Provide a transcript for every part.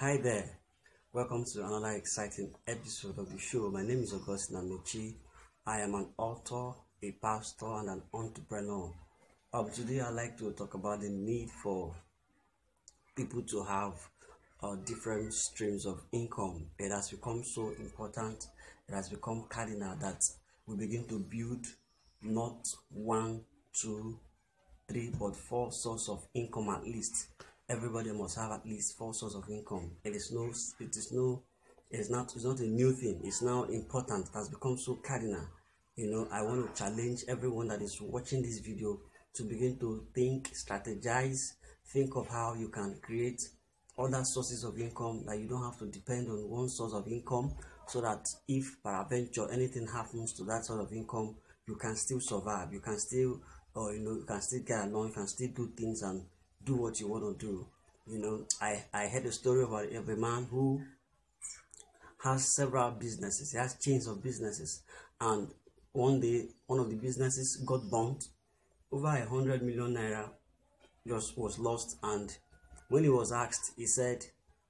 Hi there, welcome to another exciting episode of the show. My name is Augustine Amici. I am an author, a pastor, and an entrepreneur. Today I'd like to talk about the need for people to have different streams of income. It has become so important, it has become cardinal that we begin to build not one, two, three, but four sources of income at least. Everybody must have at least four sources of income. It's not a new thing. It's now important. It has become so cardinal. I want to challenge everyone that is watching this video to begin to think, strategize, think of how you can create other sources of income, that you don't have to depend on one source of income, so that if peradventure anything happens to that sort of income, you can still survive. You can still you can still get along, you can still do things and do what you want to do. I heard a story of a man who has several businesses. He has chains of businesses, and one day one of the businesses got burnt. Over 100 million naira just was lost, and when he was asked, he said,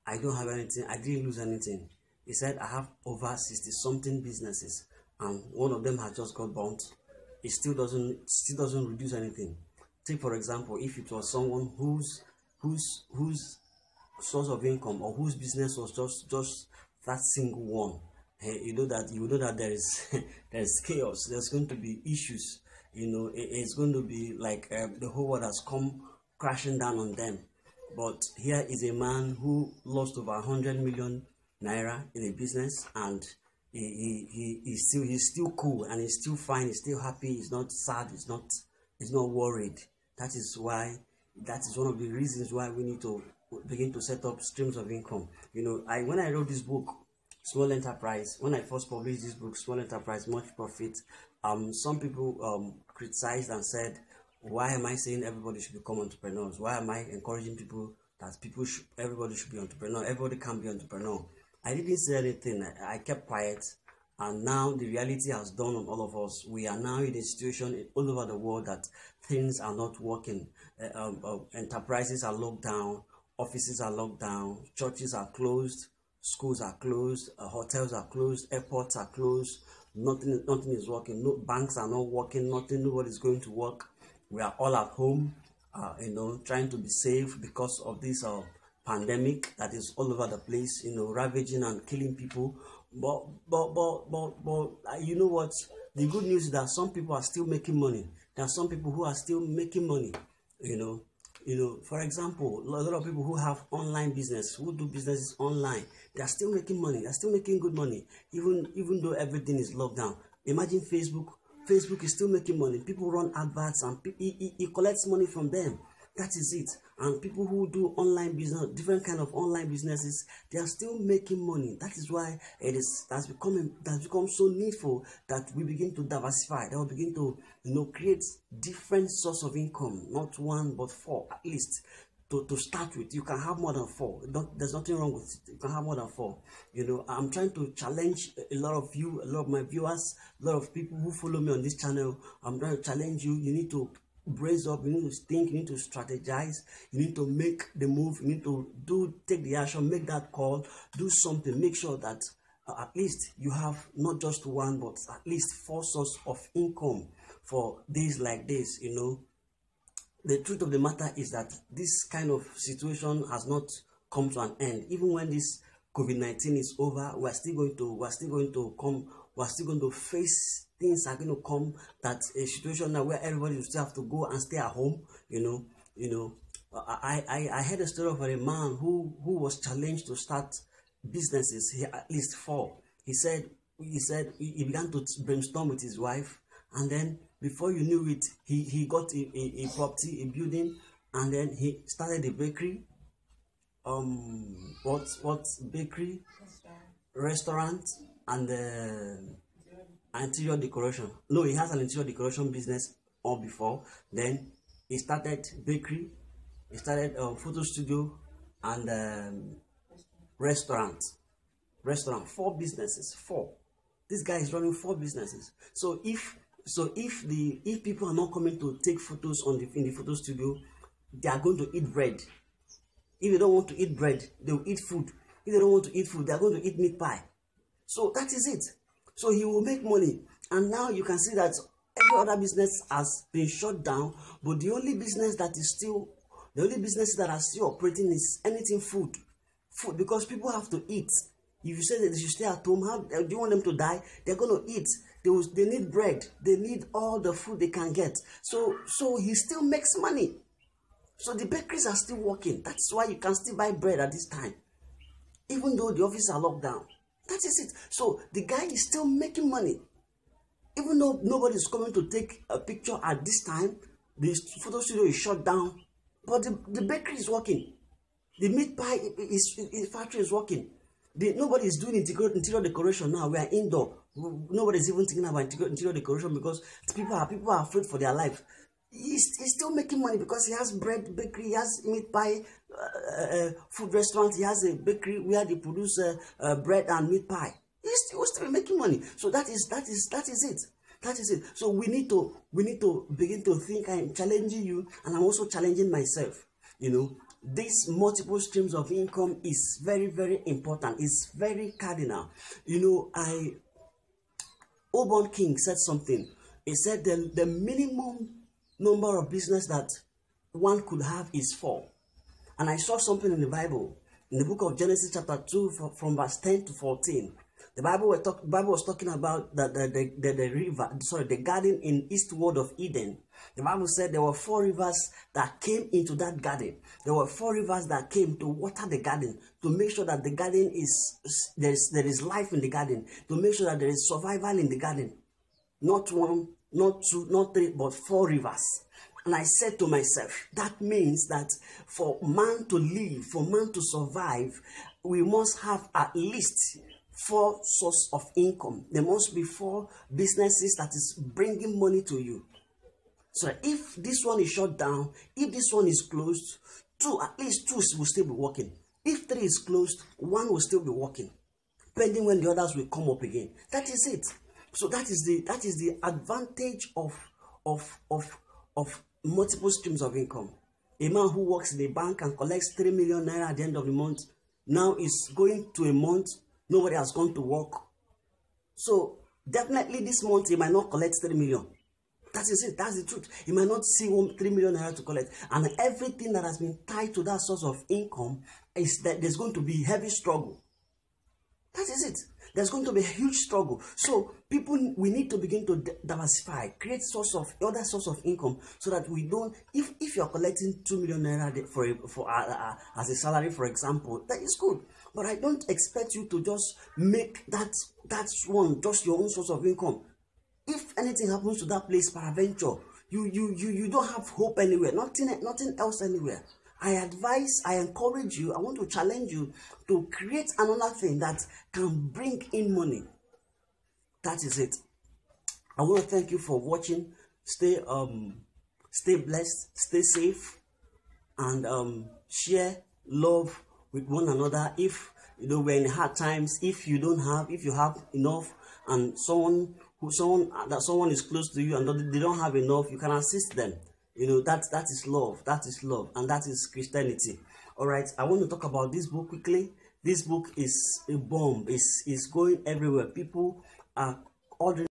I don't have anything, I didn't lose anything. He said, I have over 60 something businesses, and one of them has just got burnt. It still doesn't reduce anything. Take for example, if it was someone whose source of income or whose business was just that single one, you know that there is there's chaos, there's going to be issues. It's going to be like the whole world has come crashing down on them. But here is a man who lost over 100 million naira in a business, and he's still cool, and he's still fine, he's still happy, he's not sad, he's not worried. That is one of the reasons why we need to begin to set up streams of income. When I wrote this book, Small Enterprise, when I first published this book, Small Enterprise, Much Profit, some people criticized and said, why am I saying everybody should become entrepreneurs? Why am I encouraging people that everybody should be entrepreneur? Everybody can be entrepreneur. I didn't say anything. I kept quiet, and now the reality has dawned on all of us. We are now in a situation all over the world that things are not working. Enterprises are locked down, offices are locked down, churches are closed, schools are closed, hotels are closed, airports are closed. Nothing is working. No banks are not working. Nobody is going to work. We are all at home, trying to be safe because of this pandemic that is all over the place, ravaging and killing people. But you know what? The good news is that some people are still making money. There are some people who are still making money. For example, a lot of people who have online business, who do businesses online, they are still making money. They are still making good money, even though everything is locked down. Imagine Facebook. Facebook is still making money. People run adverts, and he collects money from them. That is it. And people who do online business, different kind of online businesses, they are still making money. That is why that's become so needful that we begin to diversify. That we begin to create different source of income, not one but four at least. To start with, you can have more than four. There's nothing wrong with it. You can have more than four. I'm trying to challenge a lot of you, a lot of my viewers, a lot of people who follow me on this channel. I'm trying to challenge you. You need to brace up. You need to think. You need to strategize. You need to make the move. You need to take the action. Make that call. Do something. Make sure that at least you have not just one, but at least four sources of income for days like this. The truth of the matter is that this kind of situation has not come to an end. Even when this COVID-19 is over, we're still going to face, things are going to come, that a situation now where everybody will still have to go and stay at home. I heard a story of a man who was challenged to start businesses, at least four. He said he began to brainstorm with his wife, and then before you knew it, he got a property, a building, and then he started a bakery. What bakery? Restaurant, and interior decoration. No, he has an interior decoration business all before. Then he started bakery. He started photo studio and restaurant. Four businesses. Four. This guy is running four businesses. So if people are not coming to take photos in the photo studio, they are going to eat bread. If they don't want to eat bread, they will eat food. If they don't want to eat food, they're going to eat meat pie. So that is it. So he will make money. And now you can see that every other business has been shut down, but the only businesses that are still operating is anything food. Food, because people have to eat. If you say that they should stay at home, how do you want them to die? They're going to eat. They need bread. They need all the food they can get. So he still makes money. So the bakeries are still working. That's why you can still buy bread at this time, even though the offices are locked down. That is it. So the guy is still making money. Even though nobody is coming to take a picture at this time, the photo studio is shut down, but the bakery is working. The meat pie factory is working. Nobody is doing interior decoration now. We are indoor. Nobody is even thinking about interior decoration because people are afraid for their life. He's still making money because he has bread bakery, he has meat pie food restaurant, he has a bakery where they produce bread and meat pie. He's still making money. So that is it. That is it. So we need to begin to think. I'm challenging you, and I'm also challenging myself. These multiple streams of income is very, very important. It's very cardinal. Obon King said something. He said the minimum number of business that one could have is 4. And I saw something in the Bible, in the book of Genesis chapter 2, from verse 10 to 14. The Bible was talking about the garden in eastward of Eden. The Bible said there were 4 rivers that came into that garden. There were 4 rivers that came to water the garden, to make sure that the garden there is life in the garden, to make sure that there is survival in the garden. Not 1, not 2, not 3, but 4 rivers. And I said to myself, that means that for man to live, for man to survive, we must have at least 4 sources of income. There must be 4 businesses that is bringing money to you. So if this one is shut down, if this one is closed, at least 2 will still be working. If 3 is closed, 1 will still be working, depending when the others will come up again. That is it. So that is the advantage of multiple streams of income. A man who works in a bank and collects 3 million naira at the end of the month now is going to a month nobody has gone to work. So definitely this month he might not collect 3 million. That is it. That's the truth. He might not see 3 million naira to collect. And everything that has been tied to that source of income is that there's going to be heavy struggle. That is it. There's going to be a huge struggle. So we need to begin to diversify, create other source of income, so that we don't. If you're collecting 2 million naira as a salary, for example, that is good. But I don't expect you to just make that one just your own source of income. If anything happens to that place, peradventure, you don't have hope anywhere. Nothing else anywhere. I advise, I encourage you, I want to challenge you to create another thing that can bring in money. That is it. I want to thank you for watching. Stay blessed, stay safe, and share love with one another. If we're in hard times, if you have enough, and someone is close to you and they don't have enough, you can assist them. That is love. That is love, and that is Christianity. All right, I want to talk about this book quickly. This book is a bomb. It's going everywhere. People are ordering